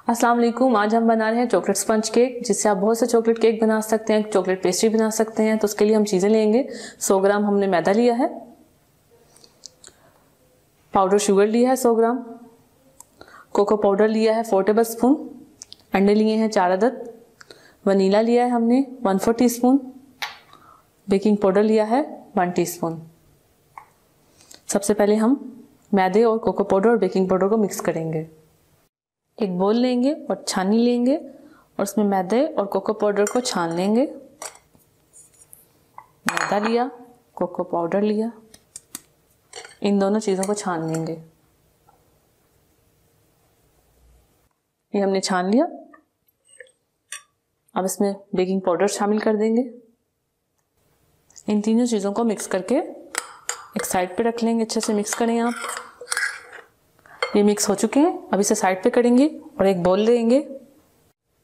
अस्सलाम वालेकुम। आज हम बना रहे हैं चॉकलेट स्पंज केक, जिससे आप बहुत से चॉकलेट केक बना सकते हैं, चॉकलेट पेस्ट्री बना सकते हैं। तो उसके लिए हम चीज़ें लेंगे। 100 ग्राम हमने मैदा लिया है, पाउडर शुगर लिया है 100 ग्राम, कोको पाउडर लिया है 4 टेबल स्पून, अंडे लिए हैं 4 अदद, वनीला लिया है हमने 1/4 टीस्पून, बेकिंग पाउडर लिया है 1 टीस्पून। सबसे पहले हम मैदे और कोको पाउडर और बेकिंग पाउडर को मिक्स करेंगे। एक बोल लेंगे और छानी लेंगे और उसमें मैदे और कोको पाउडर को छान लेंगे। मैदा लिया, कोको पाउडर लिया, इन दोनों चीज़ों को छान लेंगे। ये हमने छान लिया। अब इसमें बेकिंग पाउडर शामिल कर देंगे। इन तीनों चीज़ों को मिक्स करके एक साइड पे रख लेंगे। अच्छे से मिक्स करें आप। ये मिक्स हो चुके हैं। अब इसे साइड पे करेंगे और एक बोल लेंगे।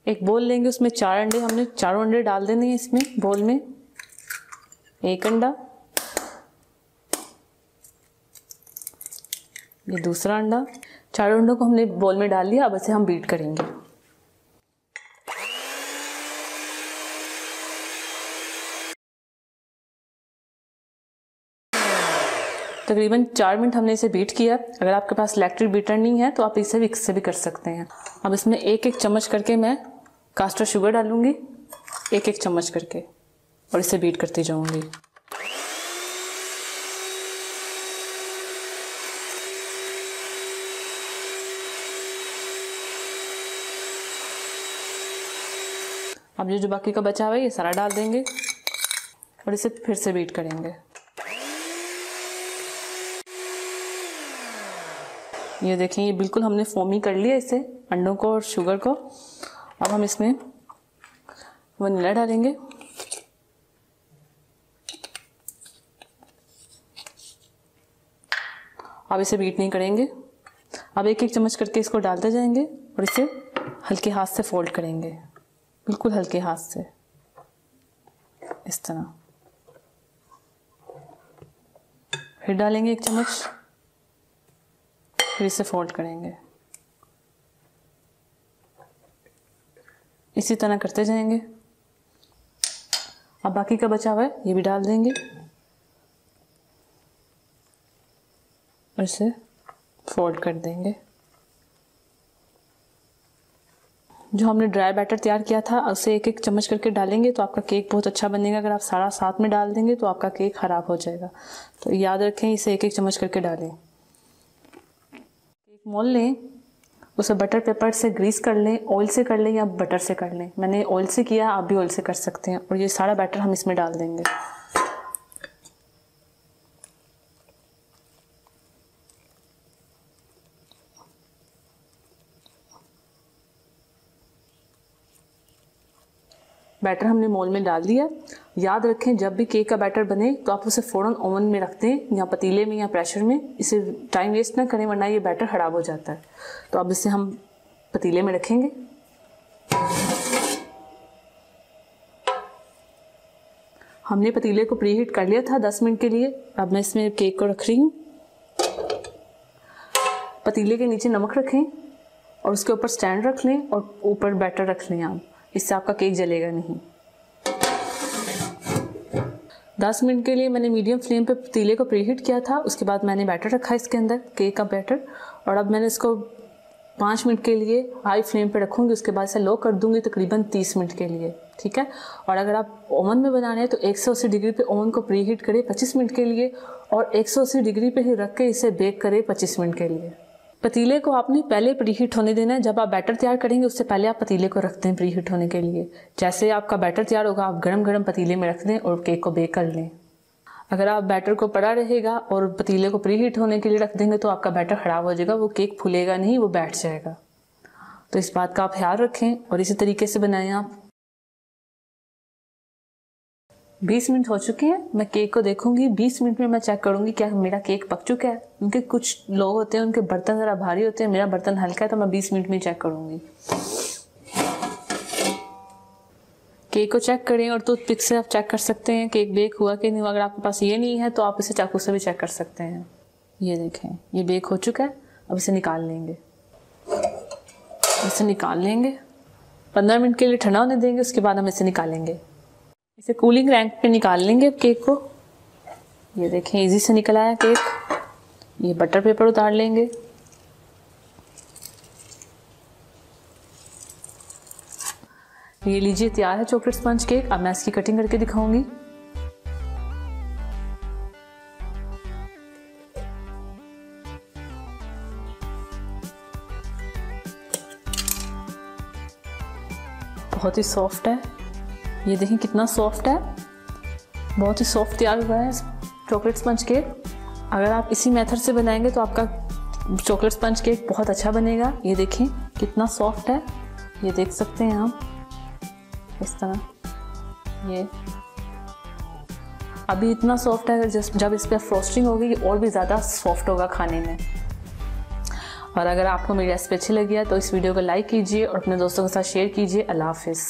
एक बोल लेंगे, उसमें 4 अंडे, हमने चारों अंडे डाल देने हैं इसमें बोल में। एक अंडा, ये दूसरा अंडा, चारों अंडों को हमने बोल में डाल लिया। अब इसे हम बीट करेंगे। तकरीबन 4 मिनट हमने इसे बीट किया। अगर आपके पास इलेक्ट्रिक बीटर नहीं है तो आप इससे भी कर सकते हैं। अब इसमें एक एक चम्मच करके मैं कास्टर शुगर डालूंगी, एक एक चम्मच करके, और इसे बीट करती जाऊंगी। अब ये जो बाकी का बचा हुआ है ये सारा डाल देंगे और इसे फिर से बीट करेंगे। ये देखें, ये बिल्कुल हमने फोमी कर लिया इसे, अंडों को और शुगर को। अब हम इसमें वनीला डालेंगे। अब इसे बीट नहीं करेंगे। अब एक एक चम्मच करके इसको डालते जाएंगे और इसे हल्के हाथ से फोल्ड करेंगे, बिल्कुल हल्के हाथ से, इस तरह। फिर डालेंगे 1 चम्मच, फिर इसे फोल्ड करेंगे। इसी तरह करते जाएंगे। अब बाकी का बचा हुआ है ये भी डाल देंगे और इसे फोल्ड कर देंगे। जो हमने ड्राई बैटर तैयार किया था उसे एक एक चम्मच करके डालेंगे तो आपका केक बहुत अच्छा बनेगा। अगर आप सारा साथ में डाल देंगे तो आपका केक ख़राब हो जाएगा। तो याद रखें, इसे एक एक चम्मच करके डालें। केक मोल लें, उसे बटर पेपर से ग्रीस कर लें, ऑयल से कर लें या बटर से कर लें। मैंने ऑयल से किया, आप भी ऑयल से कर सकते हैं। और ये सारा बैटर हम इसमें डाल देंगे। बैटर हमने मोल में डाल दिया। याद रखें, जब भी केक का बैटर बने तो आप उसे फ़ौरन ओवन में रख दें, या पतीले में या प्रेशर में। इसे टाइम वेस्ट ना करें वरना ये बैटर ख़राब हो जाता है। तो अब इसे हम पतीले में रखेंगे। हमने पतीले को प्री हीट कर लिया था 10 मिनट के लिए। अब मैं इसमें केक को रख रही हूँ। पतीले के नीचे नमक रखें और उसके ऊपर स्टैंड रख लें और ऊपर बैटर रख लें आप। इससे आपका केक जलेगा नहीं। 10 मिनट के लिए मैंने मीडियम फ्लेम पे पतीले को प्रीहीट किया था। उसके बाद मैंने बैटर रखा इसके अंदर, केक का बैटर। और अब मैंने इसको 5 मिनट के लिए हाई फ्लेम पे रखूँगी। उसके बाद इसे लो कर दूँगी तकरीबन 30 मिनट के लिए, ठीक है। और अगर आप ओवन में बनाने हैं तो 180 डिग्री पे ओवन को प्रीहीट करें 25 मिनट के लिए, और 180 डिग्री पे ही रख के इसे बेक करें 25 मिनट के लिए। पतीले को आपने पहले प्रीहीट होने देना है। जब आप बैटर तैयार करेंगे उससे पहले आप पतीले को रखते हैं प्रीहीट होने के लिए। जैसे आपका बैटर तैयार होगा आप गरम गरम पतीले में रख दें और केक को बेक कर लें। अगर आप बैटर को पड़ा रहेगा और पतीले को प्रीहीट होने के लिए रख देंगे तो आपका बैटर ख़राब हो जाएगा, वो केक फूलेगा नहीं, वो बैठ जाएगा। तो इस बात का आप ख्याल रखें और इसी तरीके से बनाएं आप। 20 मिनट हो चुके हैं। मैं केक को देखूंगी। 20 मिनट में मैं चेक करूंगी क्या मेरा केक पक चुका है। क्योंकि कुछ लोग होते हैं उनके बर्तन ज़रा भारी होते हैं, मेरा बर्तन हल्का है, तो मैं 20 मिनट में चेक करूंगी। केक को चेक करें और टूथपिक से आप चेक कर सकते हैं केक बेक हुआ कि नहीं हुआ। अगर आपके पास ये नहीं है तो आप इसे चाकू से भी चेक कर सकते हैं। ये देखें, ये बेक हो चुका है। अब इसे निकाल लेंगे। इसे निकाल लेंगे, 15 मिनट के लिए ठंडा होने देंगे, उसके बाद हम इसे निकालेंगे। इसे कूलिंग रैंक पे निकाल लेंगे केक को। ये देखें इजी से निकल आया केक। ये बटर पेपर उतार लेंगे। ये लीजिए तैयार है चॉकलेट स्पंज केक। अब मैं इसकी कटिंग करके दिखाऊंगी। बहुत ही सॉफ्ट है, ये देखें कितना सॉफ्ट है, बहुत ही सॉफ्ट तैयार हुआ है चॉकलेट स्पंज केक। अगर आप इसी मेथड से बनाएंगे तो आपका चॉकलेट स्पंज केक बहुत अच्छा बनेगा। ये देखें कितना सॉफ्ट है, ये देख सकते हैं आप इस तरह। ये अभी इतना सॉफ्ट है, जब इस पर फ्रोस्टिंग होगी ये और भी ज़्यादा सॉफ्ट होगा खाने में। और अगर आपको मेरी रेसिपी अच्छी लगी है तो इस वीडियो को लाइक कीजिए और अपने दोस्तों के साथ शेयर कीजिए। अल्लाह हाफिज़।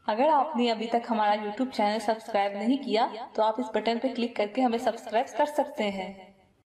अगर आपने अभी तक हमारा YouTube चैनल सब्सक्राइब नहीं किया तो आप इस बटन पर क्लिक करके हमें सब्सक्राइब कर सकते हैं।